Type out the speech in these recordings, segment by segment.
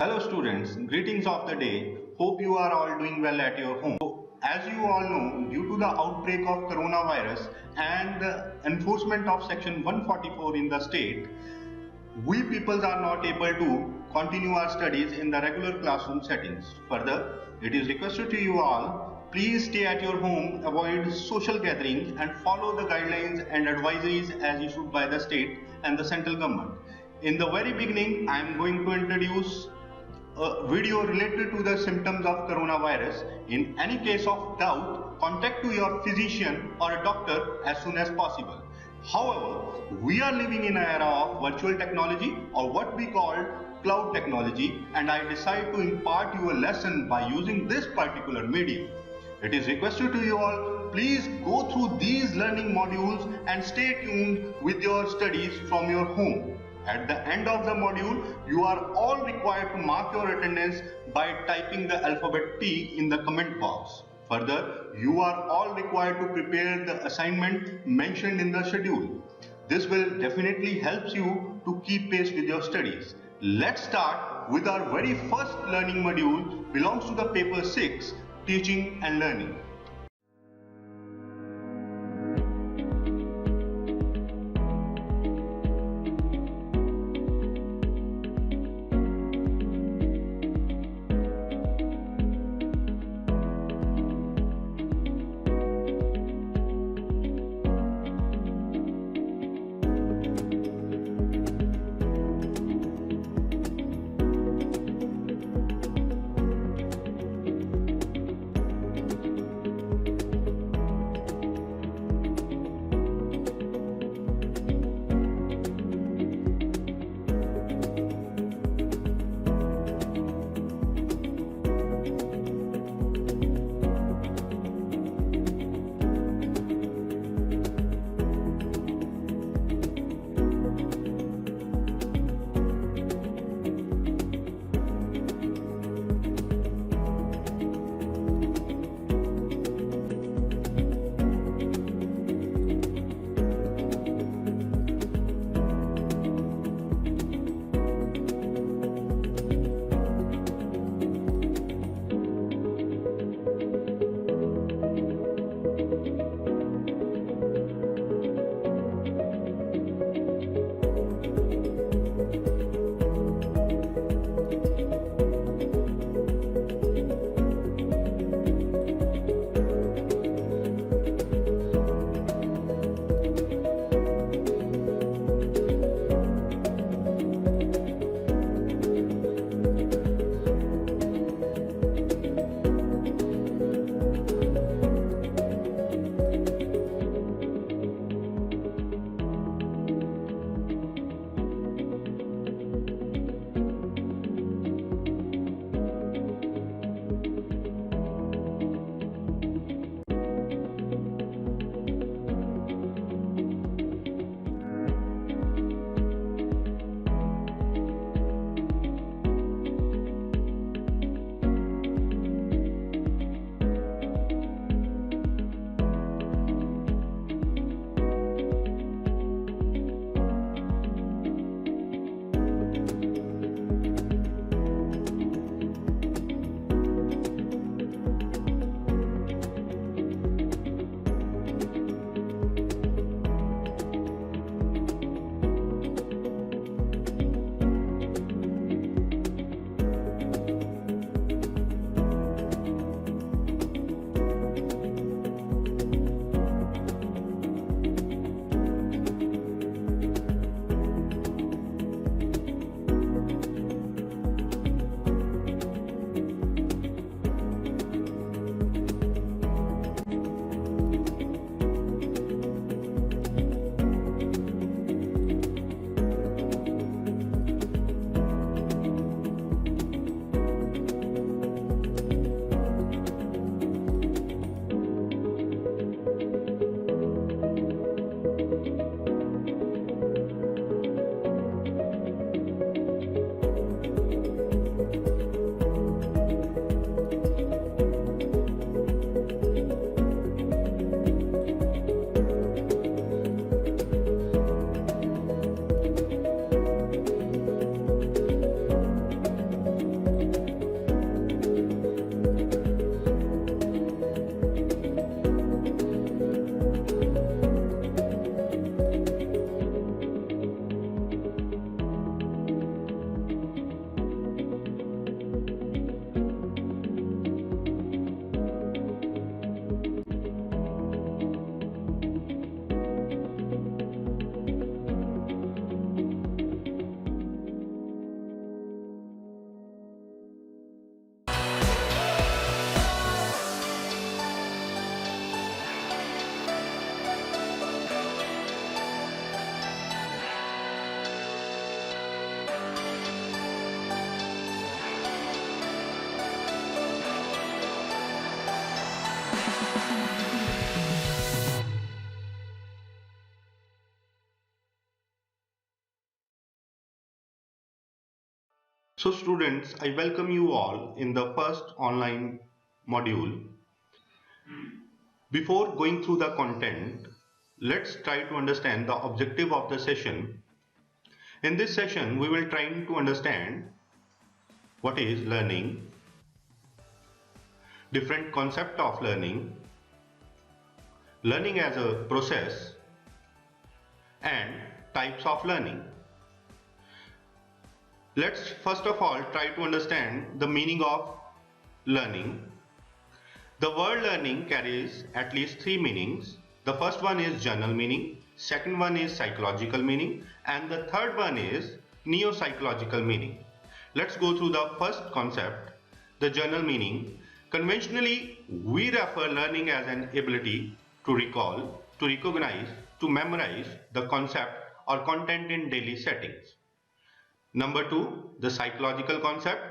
Hello students, greetings of the day. Hope you are all doing well at your home. As you all know, due to the outbreak of coronavirus and the enforcement of section 144 in the state, we people are not able to continue our studies in the regular classroom settings. Further, it is requested to you all, please stay at your home, avoid social gatherings and follow the guidelines and advisories as issued by the state and the central government. In the very beginning, I am going to introduce a video related to the symptoms of coronavirus. In any case of doubt, contact to your physician or a doctor as soon as possible. However, we are living in an era of virtual technology or what we call cloud technology, and I decide to impart you a lesson by using this particular medium. It is requested to you all, please go through these learning modules and stay tuned with your studies from your home. At the end of the module, you are all required to mark your attendance by typing the alphabet T in the comment box. Further, you are all required to prepare the assignment mentioned in the schedule. This will definitely help you to keep pace with your studies. Let's start with our very first learning module, belongs to the paper 6, Teaching and Learning. So students, I welcome you all in the first online module. Before going through the content, let's try to understand the objective of the session. In this session, we will try to understand what is learning, different concept of learning, learning as a process, and types of learning. Let's first of all try to understand the meaning of learning. The word learning carries at least three meanings. The first one is general meaning, second one is psychological meaning, and the third one is neo-psychological meaning. Let's go through the first concept, the general meaning. Conventionally, we refer learning as an ability to recall, to recognize, to memorize the concept or content in daily settings. Number two, the psychological concept.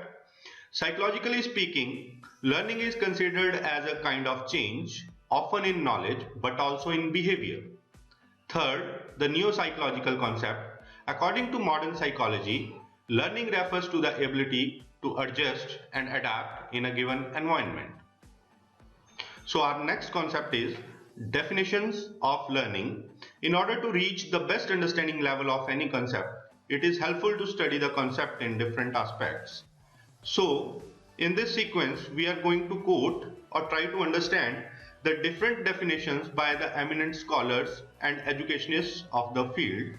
Psychologically speaking, learning is considered as a kind of change, often in knowledge but also in behavior. Third, the neo-psychological concept. According to modern psychology, learning refers to the ability to adjust and adapt in a given environment. So our next concept is definitions of learning. In order to reach the best understanding level of any concept, it is helpful to study the concept in different aspects. So, in this sequence, we are going to quote or try to understand the different definitions by the eminent scholars and educationists of the field.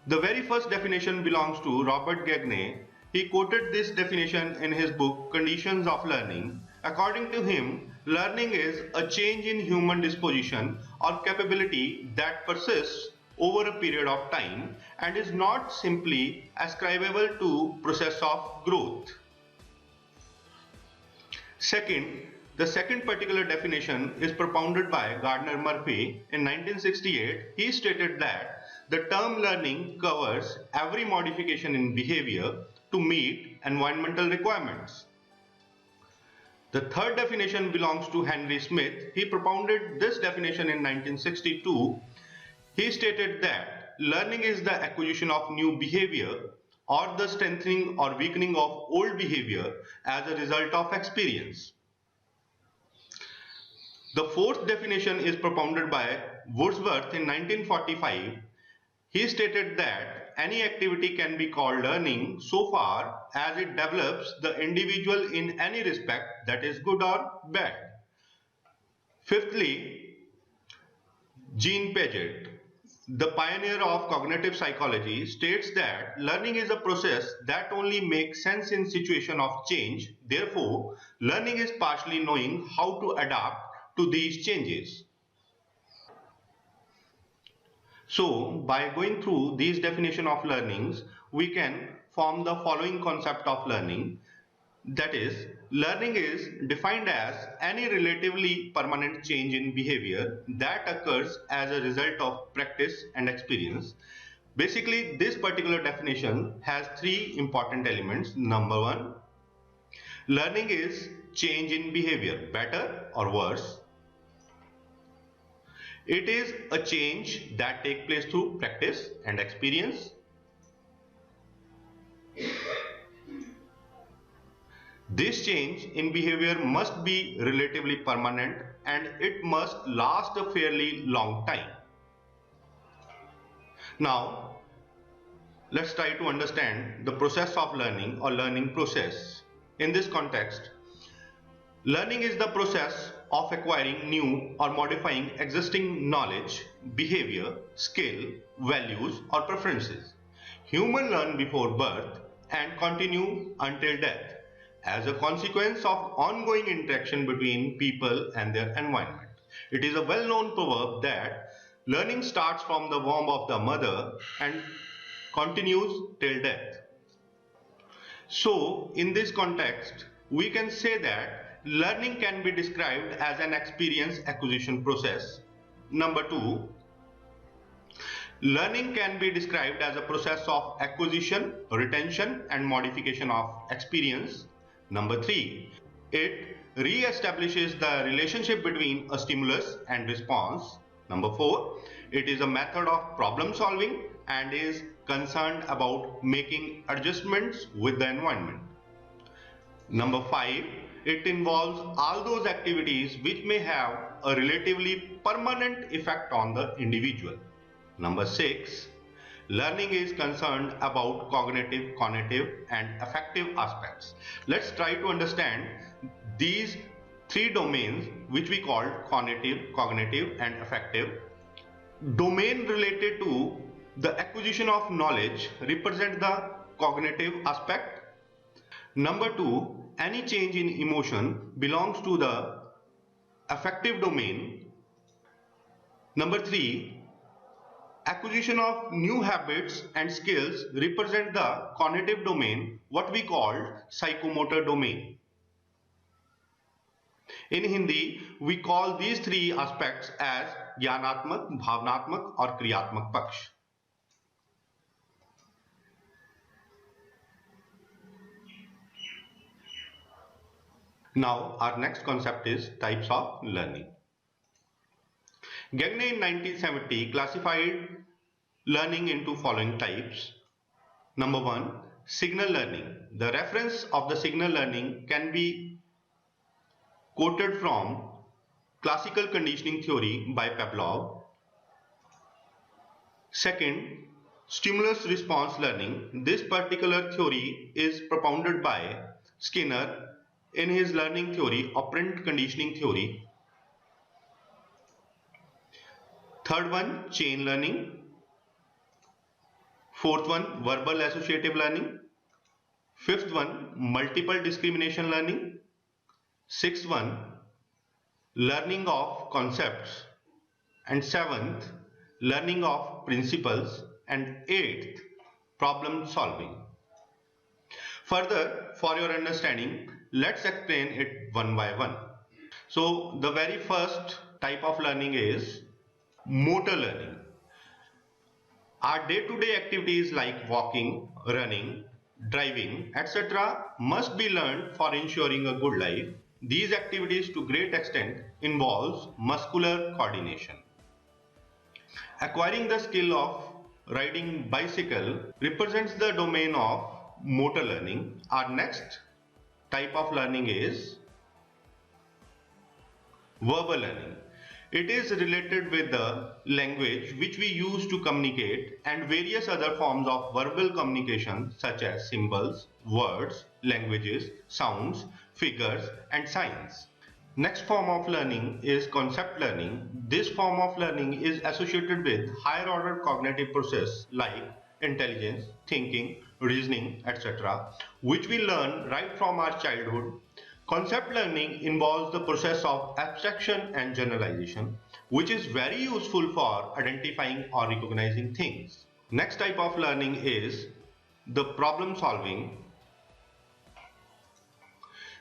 The very first definition belongs to Robert Gagne. He quoted this definition in his book Conditions of Learning. According to him, learning is a change in human disposition or capability that persists over a period of time and is not simply ascribable to process of growth. Second, the second particular definition is propounded by Gardner Murphy in 1968. He stated that the term learning covers every modification in behavior to meet environmental requirements. The third definition belongs to Henry Smith. He propounded this definition in 1962. He stated that learning is the acquisition of new behavior or the strengthening or weakening of old behavior as a result of experience. The fourth definition is propounded by Wordsworth in 1945. He stated that any activity can be called learning so far as it develops the individual in any respect that is good or bad. Fifthly, Jean Piaget, the pioneer of cognitive psychology, states that learning is a process that only makes sense in situation of change. Therefore, learning is partially knowing how to adapt to these changes. So, by going through these definitions of learnings, we can form the following concept of learning. That is, learning is defined as any relatively permanent change in behavior that occurs as a result of practice and experience. Basically, this particular definition has three important elements. Number one, learning is change in behavior, better or worse. It is a change that takes place through practice and experience. This change in behavior must be relatively permanent and it must last a fairly long time. Now, let's try to understand the process of learning or learning process. In this context, learning is the process of acquiring new or modifying existing knowledge, behavior, skill, values or preferences. Humans learn before birth and continue until death as a consequence of ongoing interaction between people and their environment. It is a well-known proverb that learning starts from the womb of the mother and continues till death. So, in this context, we can say that learning can be described as an experience acquisition process. Number two, learning can be described as a process of acquisition, retention and modification of experience. Number three, it re-establishes the relationship between a stimulus and response. Number four, It is a method of problem solving and is concerned about making adjustments with the environment. Number 5, it involves all those activities which may have a relatively permanent effect on the individual. Number 6, learning is concerned about cognitive, and affective aspects. Let's try to understand these 3 domains which we call cognitive and affective. Domain related to the acquisition of knowledge represent the cognitive aspect. Number 2, any change in emotion belongs to the affective domain. Number 3, acquisition of new habits and skills represent the cognitive domain, what we call psychomotor domain. In Hindi, we call these 3 aspects as ज्ञानात्मक, भावनात्मक और क्रियात्मक पक्ष. Now, our next concept is types of learning. Gagne in 1970 classified learning into following types. Number 1, signal learning. The reference of the signal learning can be quoted from classical conditioning theory by Pavlov. Second, stimulus response learning. This particular theory is propounded by Skinner in his learning theory, operant conditioning theory. Third one, chain learning. Fourth one, verbal associative learning. Fifth one, multiple discrimination learning. Sixth one, learning of concepts. And seventh, learning of principles. And eighth, problem solving. Further, for your understanding, let's explain it one by one. So, the very first type of learning is motor learning. Our day-to-day activities like walking, running, driving, etc. must be learned for ensuring a good life. These activities to great extent involves muscular coordination. Acquiring the skill of riding bicycle represents the domain of motor learning. Our next type of learning is verbal learning. It is related with the language which we use to communicate and various other forms of verbal communication such as symbols, words, languages, sounds, figures and signs. Next form of learning is concept learning. This form of learning is associated with higher order cognitive process like intelligence, thinking, reasoning, etc., which we learn right from our childhood. Concept learning involves the process of abstraction and generalization, which is very useful for identifying or recognizing things. Next type of learning is the problem solving.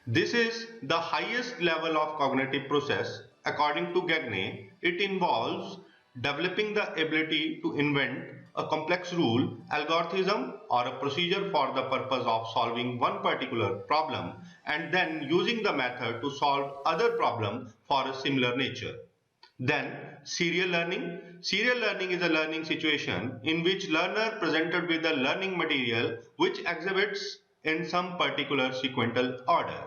This is the highest level of cognitive process. According to Gagne, it involves developing the ability to invent a complex rule, algorithm or a procedure for the purpose of solving one particular problem and then using the method to solve other problems for a similar nature. Then serial learning. Serial learning is a learning situation in which learner presented with the learning material which exhibits in some particular sequential order.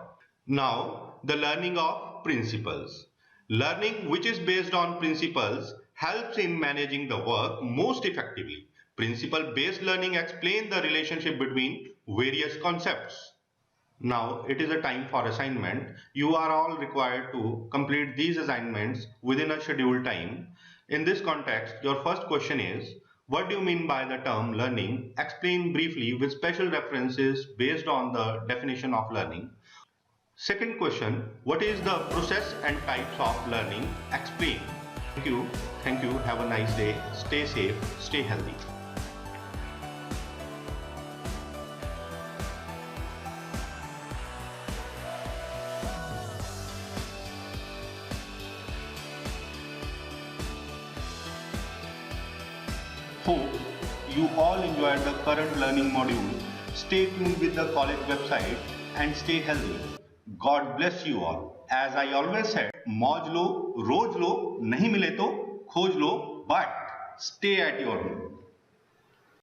Now the learning of principles. Learning which is based on principles helps in managing the work most effectively. Principle-based learning explains the relationship between various concepts. Now it is a time for assignment. You are all required to complete these assignments within a scheduled time. In this context, your first question is, what do you mean by the term learning? Explain briefly with special references based on the definition of learning. Second question, what is the process and types of learning? Explain. Thank you. Have a nice day. Stay safe. Stay healthy. Hope you all enjoyed the current learning module. Stay tuned with the college website and stay healthy. God bless you all. As I always said, मौज लो, रोज लो, नहीं मिले तो खोज लो, but stay at your home.